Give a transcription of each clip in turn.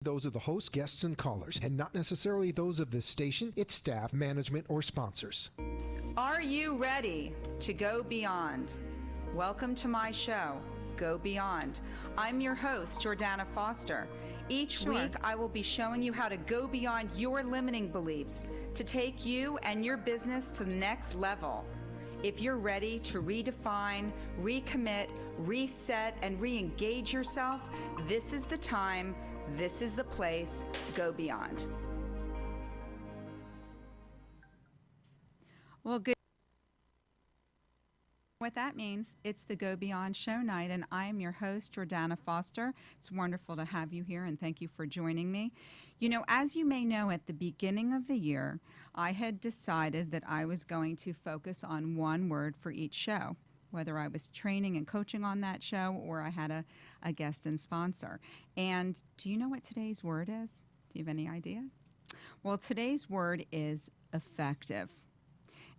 Those of the host, guests, and callers, and not necessarily those of this station, its staff, management, or sponsors. Are you ready to go beyond? Welcome to my show, Go Beyond. I'm your host, Jordana Foster. Each week, I will be showing you how to go beyond your limiting beliefs to take you and your business to the next level. If you're ready to redefine, recommit, reset, and re-engage yourself, this is the time, this is the place. Go beyond. Well, good. What that means, it's the Go Beyond show night, and I am your host, Jordana Foster. It's wonderful to have you here, and thank you for joining me. You know, as you may know, at the beginning of the year, I had decided that I was going to focus on one word for each show, whether I was training and coaching on that show or I had a guest and sponsor. And do you know what today's word is? Do you have any idea? Well, today's word is effective.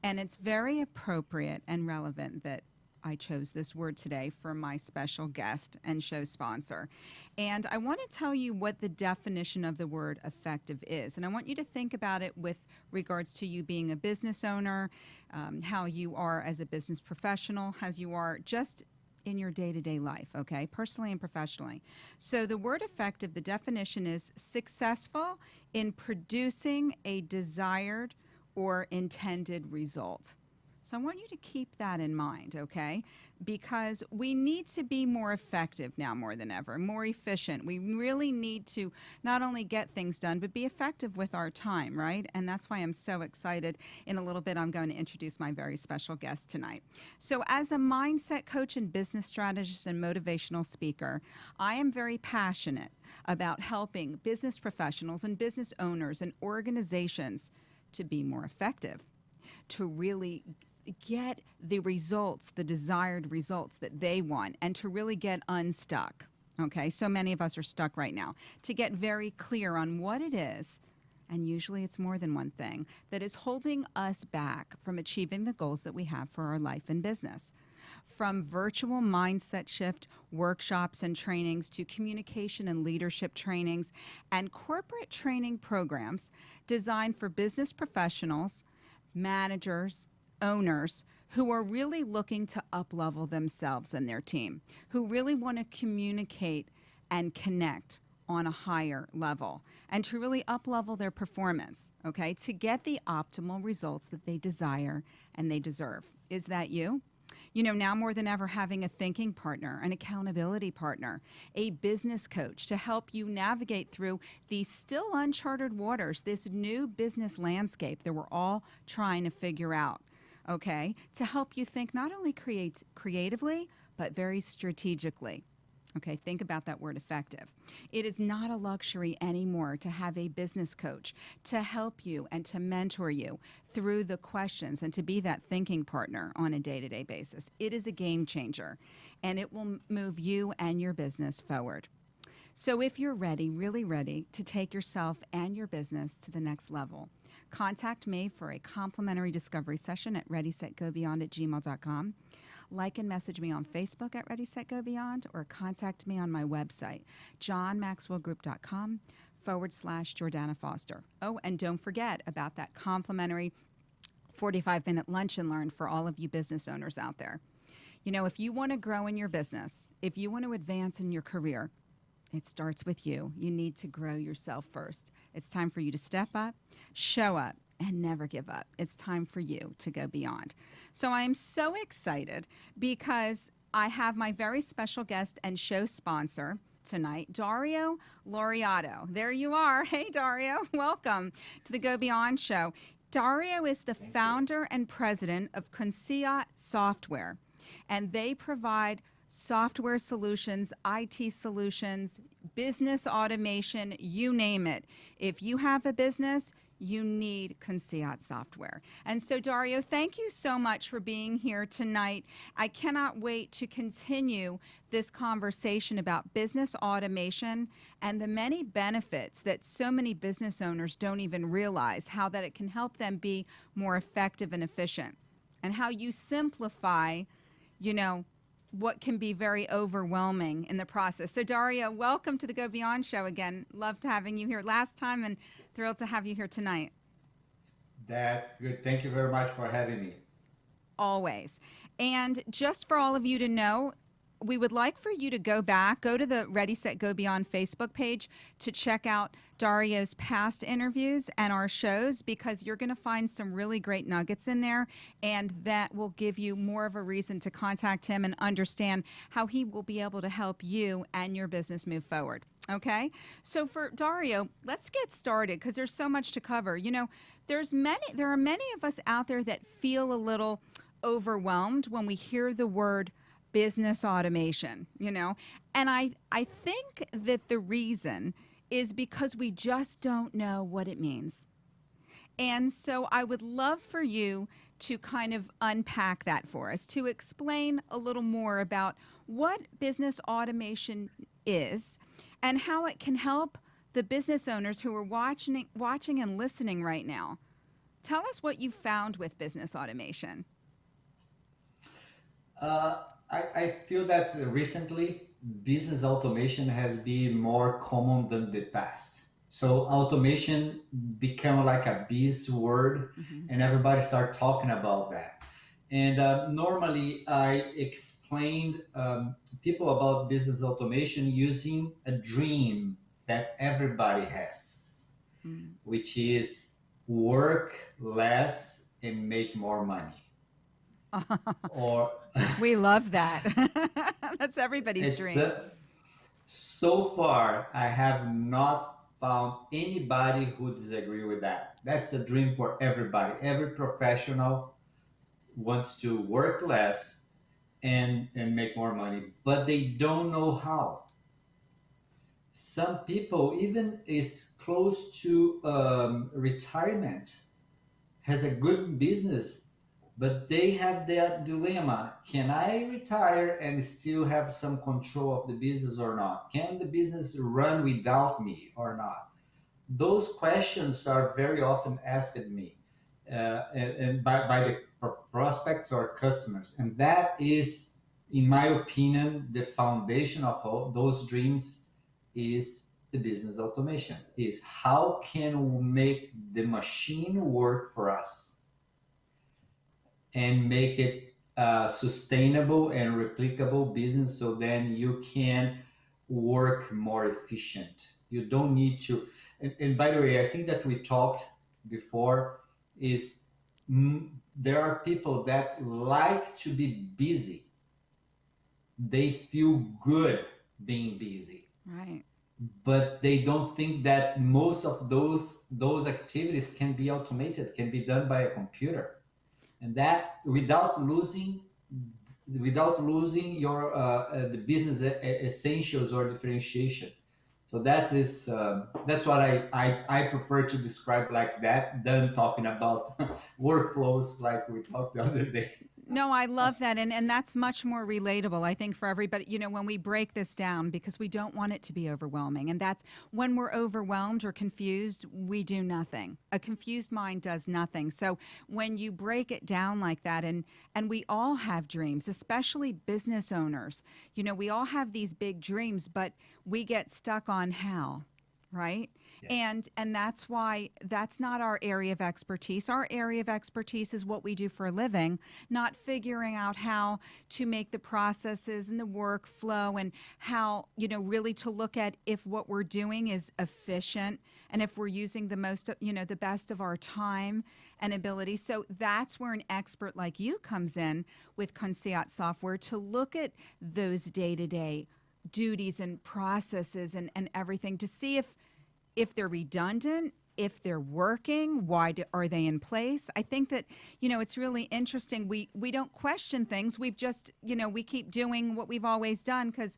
And it's very appropriate and relevant that I chose this word today for my special guest and show sponsor. And I want to tell you what the definition of the word effective is. And I want you to think about it with regards to you being a business owner, how you are as a business professional, as you are just in your day-to-day life, okay, personally and professionally. So the word effective, the definition is successful in producing a desired or intended result. So I want you to keep that in mind, okay? Because we need to be more effective now more than ever, more efficient. We really need to not only get things done, but be effective with our time, right? And that's why I'm so excited. In a little bit, I'm going to introduce my very special guest tonight. So as a mindset coach and business strategist and motivational speaker, I am very passionate about helping business professionals and business owners and organizations to be more effective, to really get the results, the desired results that they want, and to really get unstuck. Okay, so many of us are stuck right now. To get very clear on what it is, and usually it's more than one thing, that is holding us back from achieving the goals that we have for our life and business. From virtual mindset shift workshops and trainings to communication and leadership trainings and corporate training programs designed for business professionals, managers, owners who are really looking to up-level themselves and their team, who really want to communicate and connect on a higher level and to really up-level their performance, okay, to get the optimal results that they desire and they deserve. Is that you? You know, now more than ever, having a thinking partner, an accountability partner, a business coach to help you navigate through these still uncharted waters, this new business landscape that we're all trying to figure out, okay, to help you think not only creatively, but very strategically. Okay, think about that word effective. It is not a luxury anymore to have a business coach to help you and to mentor you through the questions and to be that thinking partner on a day-to-day basis. It is a game changer, and it will move you and your business forward. So if you're ready, really ready to take yourself and your business to the next level, contact me for a complimentary discovery session at readysetgobeyond@gmail.com. Like and message me on Facebook at Ready, Set, Go Beyond, or contact me on my website, johnmaxwellgroup.com/Jordana Foster. Oh, and don't forget about that complimentary 45-minute lunch and learn for all of you business owners out there. You know, if you want to grow in your business, if you want to advance in your career, it starts with you. You need to grow yourself first. It's time for you to step up, show up, and never give up. It's time for you to go beyond. So I am so excited because I have my very special guest and show sponsor tonight, Dario Laureato. There you are. Hey, Dario. Welcome to the Go Beyond show. Dario is the founder and president of Consiat Software, and they provide software solutions, IT solutions, business automation, you name it. If you have a business, you need Consiat software. And so, Dario, thank you so much for being here tonight. I cannot wait to continue this conversation about business automation and the many benefits that so many business owners don't even realize, how that it can help them be more effective and efficient, and how you simplify, you know, what can be very overwhelming in the process. So Dario, welcome to the Go Beyond show again. Loved having you here last time and thrilled to have you here tonight. That's good. Thank you very much for having me. Always. And just for all of you to know, we would like for you to go to the Ready, Set, Go Beyond Facebook page to check out Dario's past interviews and our shows, because you're going to find some really great nuggets in there, and that will give you more of a reason to contact him and understand how he will be able to help you and your business move forward. Okay? So for Dario, let's get started because there's so much to cover. You know, there are many of us out there that feel a little overwhelmed when we hear the word business automation, you know, and I think that the reason is because we just don't know what it means. And so I would love for you to kind of unpack that for us, to explain a little more about what business automation is and how it can help the business owners who are watching and listening right now. Tell us what you found with business automation. I feel that recently business automation has been more common than the past. So automation became like a buzzword, and everybody started talking about that. And normally I explained people about business automation using a dream that everybody has, which is work less and make more money. Or We love that. That's everybody's it's dream. so far I have not found anybody who disagree with that. That's a dream for everybody. Every professional wants to work less and make more money, but they don't know how. Some people even is close to retirement, has a good business, but they have that dilemma. Can I retire and still have some control of the business or not? Can the business run without me or not? Those questions are very often asked me and by the prospects or customers. And that is, in my opinion, the foundation of all those dreams is the business automation. Is how can we make the machine work for us and make it sustainable and replicable business, so then you can work more efficient. You don't need to. And by the way, I think that we talked before is there are people that like to be busy. They feel good being busy. Right. But they don't think that most of those activities can be automated, can be done by a computer, and that without losing your the business essentials or differentiation. So that's what I prefer to describe like that than talking about workflows like we talked the other day. No, I love that. And that's much more relatable, I think, for everybody. You know, when we break this down, because we don't want it to be overwhelming. And that's when we're overwhelmed or confused, we do nothing. A confused mind does nothing. So when you break it down like that, and we all have dreams, especially business owners, you know, we all have these big dreams, but we get stuck on how, right? Yes. And that's why that's not our area of expertise. Our area of expertise is what we do for a living, not figuring out how to make the processes and the workflow and how, you know, really to look at if what we're doing is efficient and if we're using the most, you know, the best of our time and ability. So that's where an expert like you comes in with Conceit software to look at those day-to-day duties and processes and everything to see if they're redundant, if they're working, are they in place? I think that, you know, it's really interesting. We don't question things. We've just, you know, we keep doing what we've always done because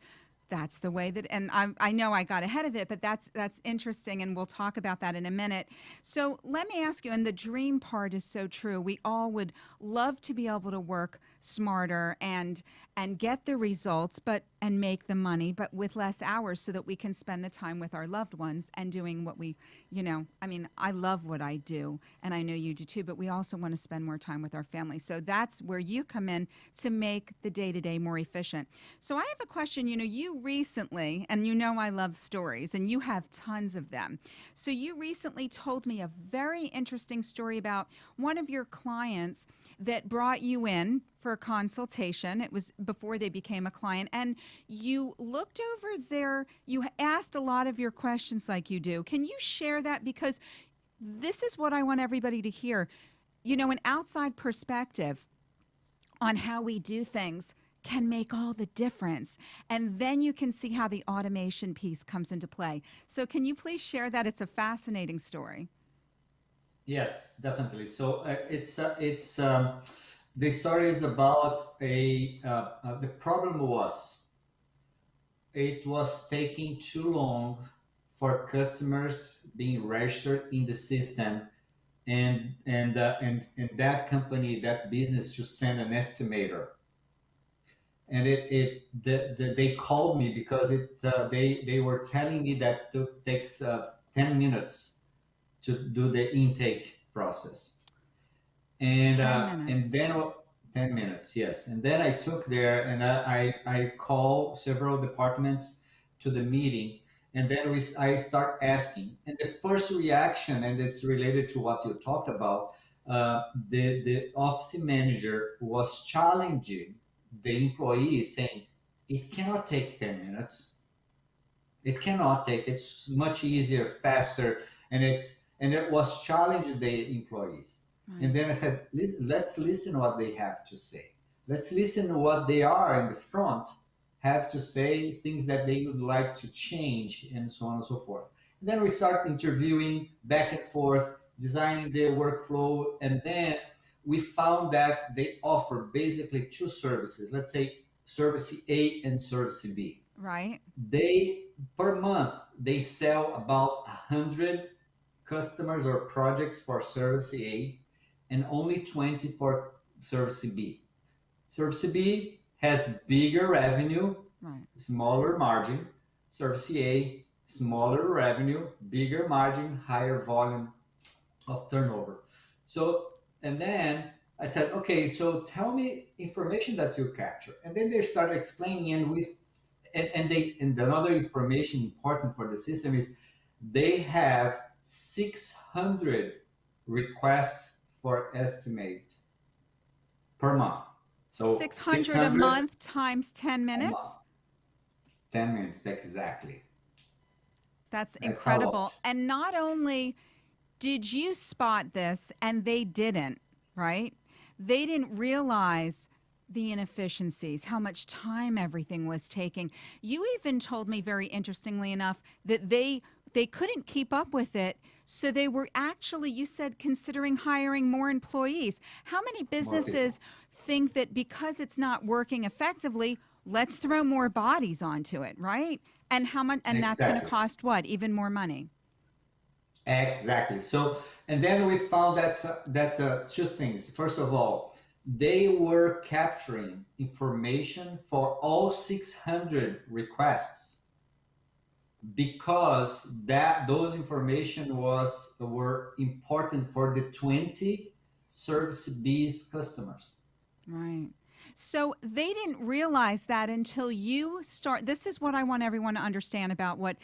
that's the way that, and I know I got ahead of it, but that's interesting, and we'll talk about that in a minute. So let me ask you, and the dream part is so true. We all would love to be able to work smarter and get the results, but and make the money, but with less hours so that we can spend the time with our loved ones and doing what we, I mean, I love what I do and I know you do too, but we also want to spend more time with our family. So that's where you come in to make the day to day more efficient. So I have a question. You recently, and I love stories and you have tons of them. So you recently told me a very interesting story about one of your clients that brought you in for a consultation. It was before they became a client, and you looked over you asked a lot of your questions like you do. Can you share that? Because this is what I want everybody to hear. An outside perspective on how we do things can make all the difference. And then you can see how the automation piece comes into play. So can you please share that? It's a fascinating story. Yes, definitely. So the story is about the problem was it was taking too long for customers being registered in the system, and that company, that business, to send an estimator. And they called me because they were telling me that takes 10 minutes to do the intake process. And 10 and minutes. then 10 minutes, yes. And then I took there, and I call several departments to the meeting, and then I start asking. And the first reaction, and it's related to what you talked about, the office manager was challenging the employee, saying, "It cannot take 10 minutes. It cannot take. It's much easier, faster." And it was challenging the employees. And Right. then I said, let's listen what they have to say. Let's listen to what they are in the front have to say, things that they would like to change, and so on and so forth. And then we start interviewing back and forth, designing the workflow, and then we found that they offer basically two services. Let's say service A and service B. Right. They per month they sell about 100 customers or projects for service A, and only 20 for service B. Service B has bigger revenue, Right. smaller margin. Service A, smaller revenue, bigger margin, higher volume of turnover. So, and then I said, okay, so tell me information that you capture. And then they started explaining, and another information important for the system is they have 600 requests for estimate per month. So 600 a 600 month times 10 a month, minutes. 10 minutes exactly. That's That's a incredible. lot. And not only did you spot this and they didn't, right? They didn't realize the inefficiencies, how much time everything was taking. You even told me, very interestingly enough, that they couldn't keep up with it, so they were actually, you said, considering hiring more employees. How many More businesses people. think that because it's not working effectively, let's throw more bodies onto it, right? And how much, and that's going to Exactly. cost what? Even more money. Exactly. So, and then we found that two things. First of all, they were capturing information for all 600 requests because that those information were important for the 20 service B's customers. Right. So they didn't realize that until you start. This is what I want everyone to understand about what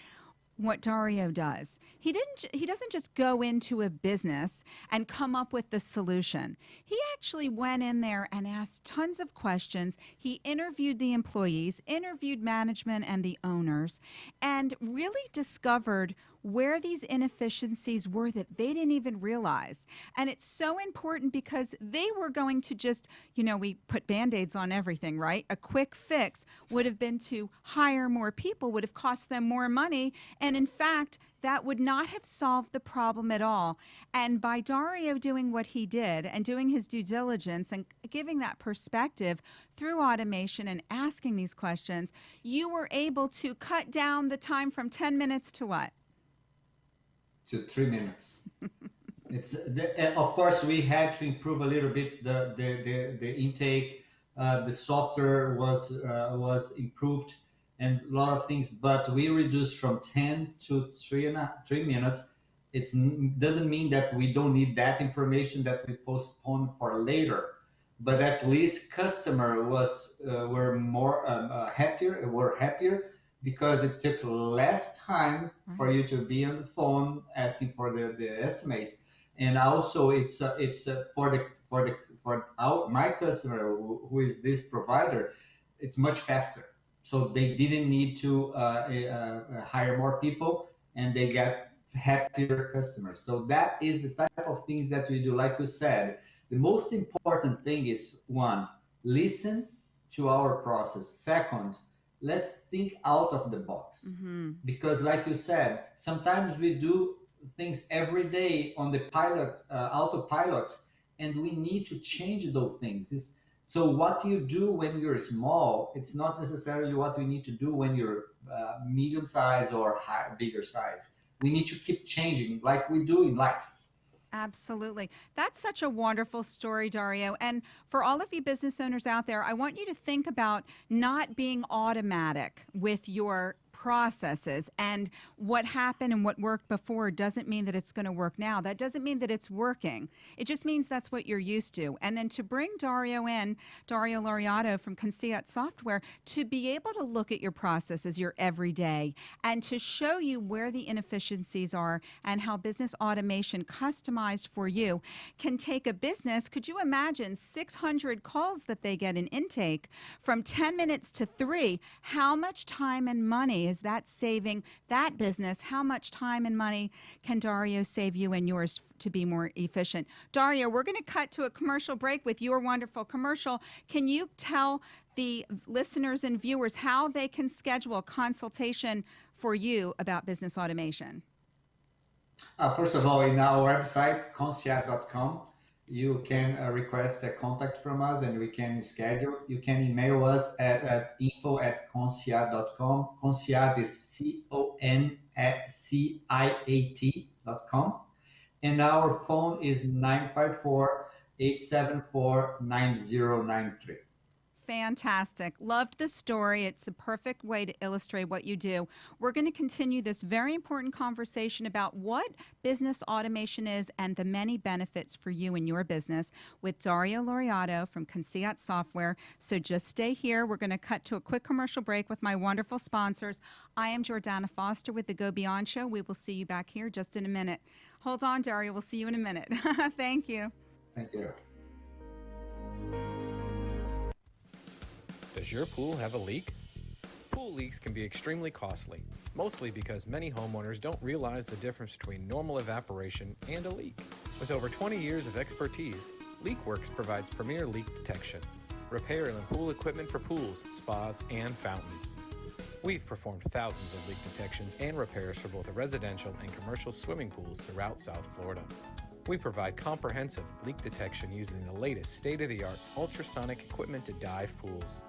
Dario does. He doesn't just go into a business and come up with the solution. He actually went in there and asked tons of questions. He interviewed the employees, interviewed management and the owners, and really discovered where these inefficiencies were that they didn't even realize. And it's so important because they were going to just, we put band-aids on everything, right? A quick fix would have been to hire more people, would have cost them more money. And in fact, that would not have solved the problem at all. And by Dario doing what he did and doing his due diligence and giving that perspective through automation and asking these questions, you were able to cut down the time from 10 minutes to what? To 3 minutes. Of course we had to improve a little bit the intake. The software was improved, and a lot of things, but we reduced from 10 to 3 minutes. It doesn't mean that we don't need that information that we postpone for later, but at least customer was were more happier because it took less time for you to be on the phone asking for the estimate, and also it's for my customer who is this provider, it's much faster. So they didn't need to hire more people, and they get happier customers. So that is the type of things that we do. Like you said, the most important thing is one, listen to our process. Second, let's think out of the box. Because, like you said, sometimes we do things every day on the autopilot, and we need to change those things. So what you do when you're small, it's not necessarily what we need to do when you're medium size or bigger size. We need to keep changing like we do in life. Absolutely. That's such a wonderful story, Dario. And for all of you business owners out there, I want you to think about not being automatic with your processes, and what happened and what worked before doesn't mean that it's going to work now. That doesn't mean that it's working. It just means that's what you're used to. And then to bring Dario Laureato from Concierge Software, to be able to look at your processes, your everyday, and to show you where the inefficiencies are and how business automation customized for you can take a business. Could you imagine 600 calls that they get in intake from 10 minutes to 3? How much time and money is that saving that business? How much time and money can Dario save you and yours to be more efficient? Dario, we're going to cut to a commercial break with your wonderful commercial. Can you tell the listeners and viewers how they can schedule a consultation for you about business automation? First of all, in our website, concierge.com, you can request a contact from us and we can schedule. You can email us at info@concierge.com. Concierge is CONCIAT.com. And our phone is 954-874-9093. Fantastic. Loved the story. It's the perfect way to illustrate what you do. We're going to continue this very important conversation about what business automation is and the many benefits for you and your business with Dario Laureato from Concierge Software. So just stay here. We're going to cut to a quick commercial break with my wonderful sponsors. I am Jordana Foster with the Go Beyond Show. We will see you back here just in a minute. Hold on, Dario. We'll see you in a minute. Thank you. Thank you. Does your pool have a leak? Pool leaks can be extremely costly, mostly because many homeowners don't realize the difference between normal evaporation and a leak. With over 20 years of expertise, LeakWorks provides premier leak detection, repair and pool equipment for pools, spas, and fountains. We've performed thousands of leak detections and repairs for both residential and commercial swimming pools throughout South Florida. We provide comprehensive leak detection using the latest state-of-the-art ultrasonic equipment to dive pools.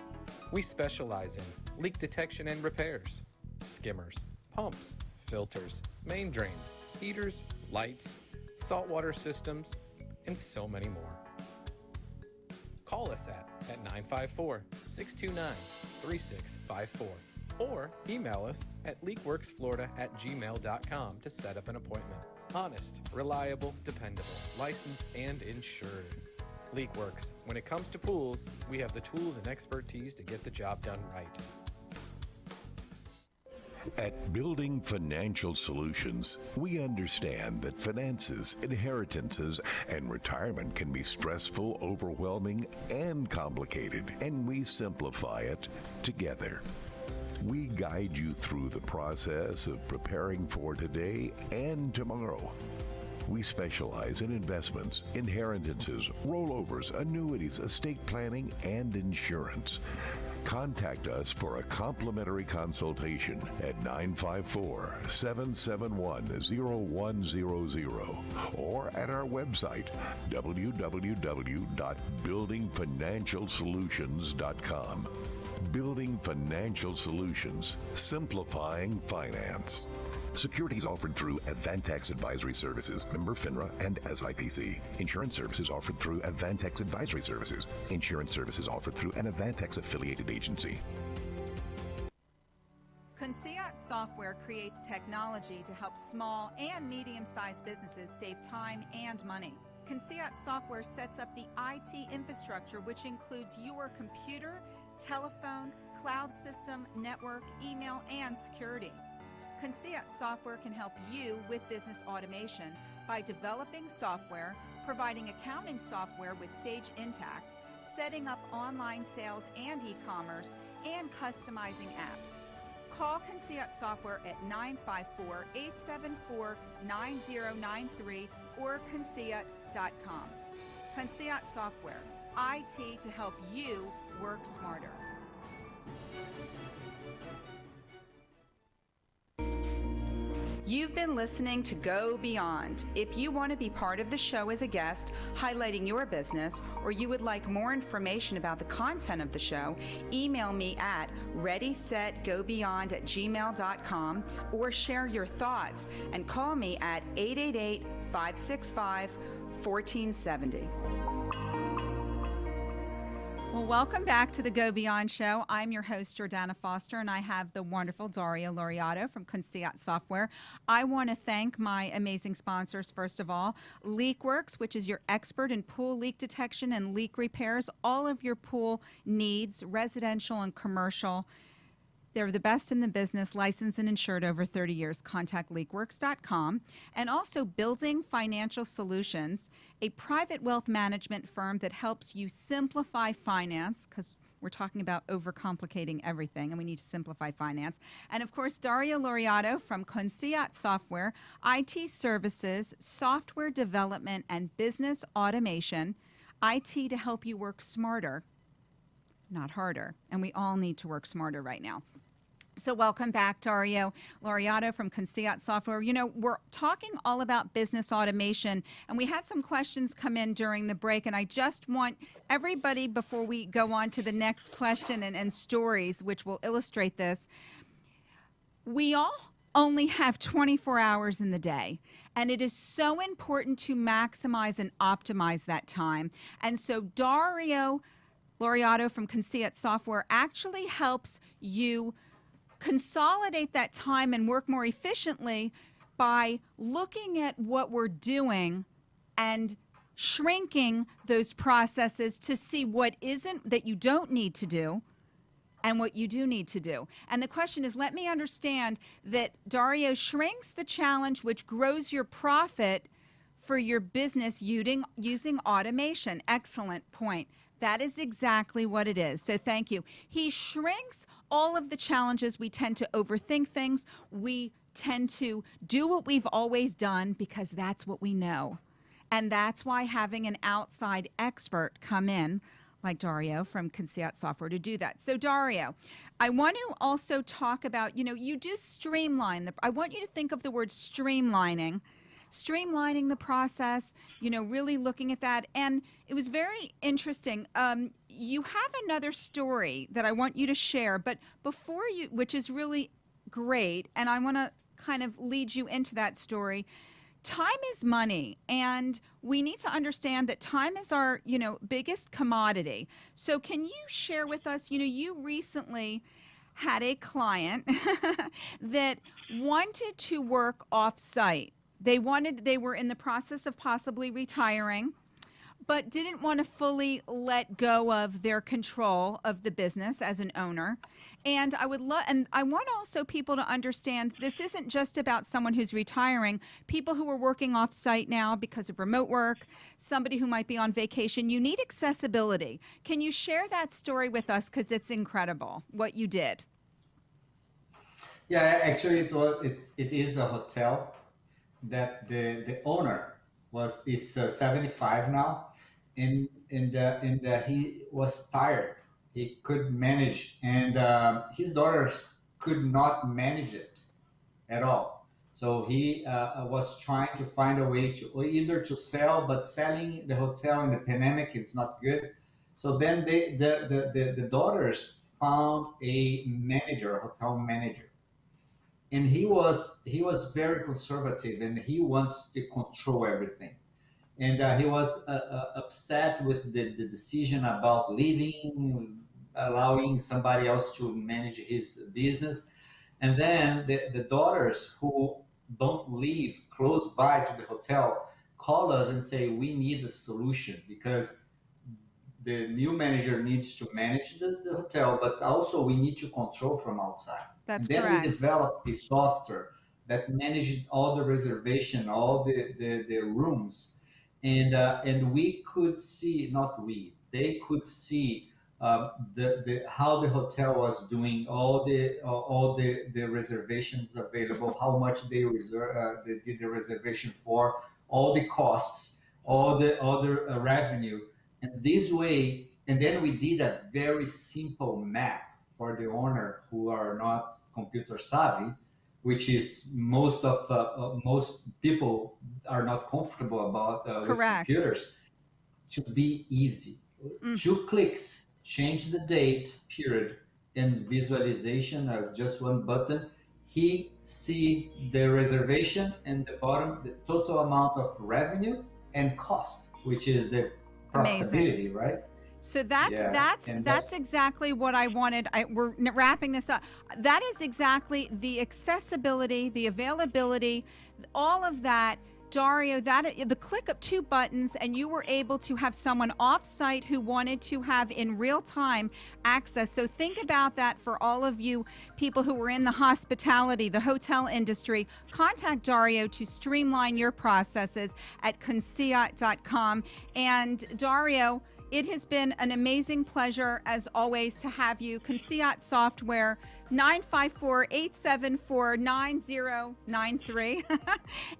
We specialize in leak detection and repairs, skimmers, pumps, filters, main drains, heaters, lights, saltwater systems, and so many more. Call us at 954-629-3654 or email us at leakworksflorida@gmail.com to set up an appointment. Honest, reliable, dependable, licensed, and insured. LeakWorks. When it comes to pools, we have the tools and expertise to get the job done right. At Building Financial Solutions, we understand that finances, inheritances, and retirement can be stressful, overwhelming, and complicated, and we simplify it together. We guide you through the process of preparing for today and tomorrow. We specialize in investments, inheritances, rollovers, annuities, estate planning, and insurance. Contact us for a complimentary consultation at 954-771-0100 or at our website, www.buildingfinancialsolutions.com. Building Financial Solutions, simplifying finance. Securities offered through Avantax Advisory Services, member FINRA and SIPC. Insurance services offered through Avantax Advisory Services. Insurance services offered through an Avantax affiliated agency. Software creates technology to help small and medium-sized businesses save time and money. Conceat Software sets up the IT infrastructure, which includes your computer, telephone, cloud system, network, email, and security. Conceat Software can help you with business automation by developing software, providing accounting software with Sage Intacct, setting up online sales and e-commerce, and customizing apps. Call Conceat Software at 954-874-9093 or conceat.com. Conceat Software, IT to help you work smarter. You've been listening to Go Beyond. If you want to be part of the show as a guest, highlighting your business, or you would like more information about the content of the show, email me at readysetgobeyond@gmail.com or share your thoughts and call me at 888-565-1470. Well, welcome back to the Go Beyond Show. I'm your host, Jordana Foster, and I have the wonderful Dario Laureato from Conceat Software. I want to thank my amazing sponsors, first of all, LeakWorks, which is your expert in pool leak detection and leak repairs. All of your pool needs, residential and commercial. They're the best in the business, licensed and insured over 30 years. Contact leakworks.com. And also Building Financial Solutions, a private wealth management firm that helps you simplify finance, because we're talking about overcomplicating everything and we need to simplify finance. And of course, Dario Laureato from Conceat Software, IT services, software development, and business automation. IT to help you work smarter, not harder. And we all need to work smarter right now. So welcome back, Dario Laureato from Conceat Software. You know, we're talking all about business automation, and we had some questions come in during the break, and I just want everybody, before we go on to the next question and stories, which will illustrate this, we all only have 24 hours in the day, and it is so important to maximize and optimize that time. And so Dario Laureato from Conceat Software actually helps you consolidate that time and work more efficiently by looking at what we're doing and shrinking those processes to see what isn't that you don't need to do and what you do need to do. And the question is, let me understand that Dario shrinks the challenge, which grows your profit for your business using automation. Excellent point. That is exactly what it is. So thank you. He shrinks all of the challenges. We tend to overthink things. We tend to do what we've always done because that's what we know. And that's why having an outside expert come in, like Dario from Conceat Software, to do that. So Dario, I want to also talk about, you do streamline. I want you to think of the word streamlining the process, really looking at that. And it was very interesting. You have another story that I want you to share, but before you, which is really great, and I want to kind of lead you into that story. Time is money, and we need to understand that time is our, biggest commodity. So can you share with us, you recently had a client that wanted to work off-site. They were in the process of possibly retiring, but didn't want to fully let go of their control of the business as an owner. And I want also people to understand this isn't just about someone who's retiring. People who are working off site now because of remote work, somebody who might be on vacation, you need accessibility. Can you share that story with us? Because it's incredible what you did. Yeah, actually it is a hotel that the owner is 75 now, and he was tired. He couldn't manage, and his daughters could not manage it at all. So he was trying to find a way to either to sell, but selling the hotel in the pandemic is not good. So then the daughters found a hotel manager. And he was very conservative, and he wants to control everything. And he was upset with the decision about leaving, allowing somebody else to manage his business. And then the daughters who don't live close by to the hotel call us and say, we need a solution because the new manager needs to manage the hotel, but also we need to control from outside. That's And then we correct. developed a software that managed all the reservation, all the rooms, and we could see, not we, they could see the how the hotel was doing, all the reservations available, how much they they did the reservation for, all the costs, all the other revenue, and this way, and then we did a very simple map for the owner who are not computer savvy, which is most people are not comfortable about with Correct. computers, to be easy. Mm. 2 clicks, change the date, period, and visualization, just one button. He see the reservation and the bottom, the total amount of revenue and cost, which is the Amazing. profitability, right? So that's Yeah, that's and that's exactly what I wanted. We're wrapping this up. That is exactly the accessibility, the availability, all of that. Dario, that the click of 2 buttons, and you were able to have someone off-site who wanted to have in real time access. So think about that for all of you people who are in the hospitality, the hotel industry. Contact Dario to streamline your processes at Conciat.com. And Dario, it has been an amazing pleasure, as always, to have you. Conciat Software, 954-874-9093.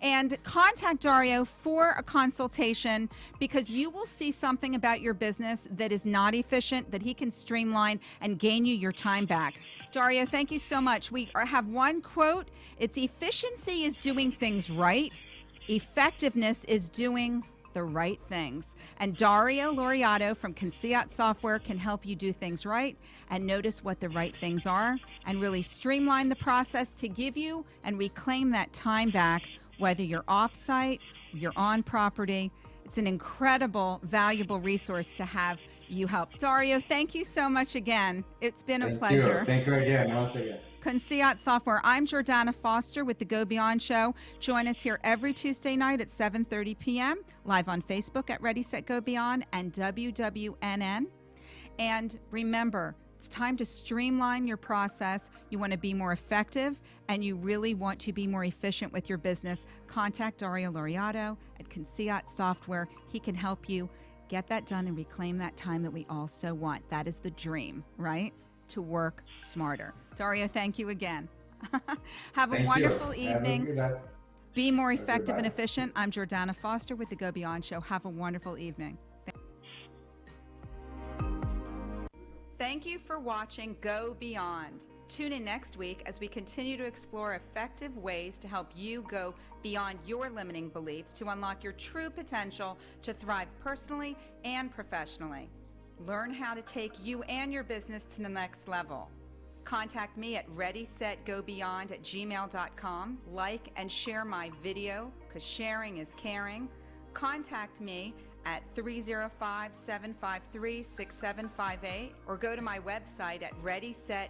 And contact Dario for a consultation, because you will see something about your business that is not efficient, that he can streamline and gain you your time back. Dario, thank you so much. We have one quote. It's efficiency is doing things right. Effectiveness is doing the right things. And Dario Laureato from Conciat Software can help you do things right and notice what the right things are and really streamline the process to give you and reclaim that time back, whether you're off-site, you're on property. It's an incredible, valuable resource to have you help. Dario, thank you so much again. It's been a pleasure. Thank you again, once again. Conciat Software. I'm Jordana Foster with the Go Beyond Show. Join us here every Tuesday night at 7:30 p.m. live on Facebook at Ready, Set, Go Beyond and WWNN. And remember, it's time to streamline your process. You want to be more effective and you really want to be more efficient with your business. Contact Dario Laureato at Conciat Software. He can help you get that done and reclaim that time that we all so want. That is the dream, right? To work smarter. Dario, thank you again. Have a Thank wonderful you. Have a evening. good- Be more effective and Goodbye. efficient. I'm Jordana Foster with the Go Beyond Show. Have a wonderful evening. Thank you for watching Go Beyond. Tune in next week as we continue to explore effective ways to help you go beyond your limiting beliefs to unlock your true potential to thrive personally and professionally. Learn how to take you and your business to the next level. Contact me at readysetgobeyond@gmail.com. Like and share my video, because sharing is caring. Contact me at 305-753-6758 or go to my website at readysetgo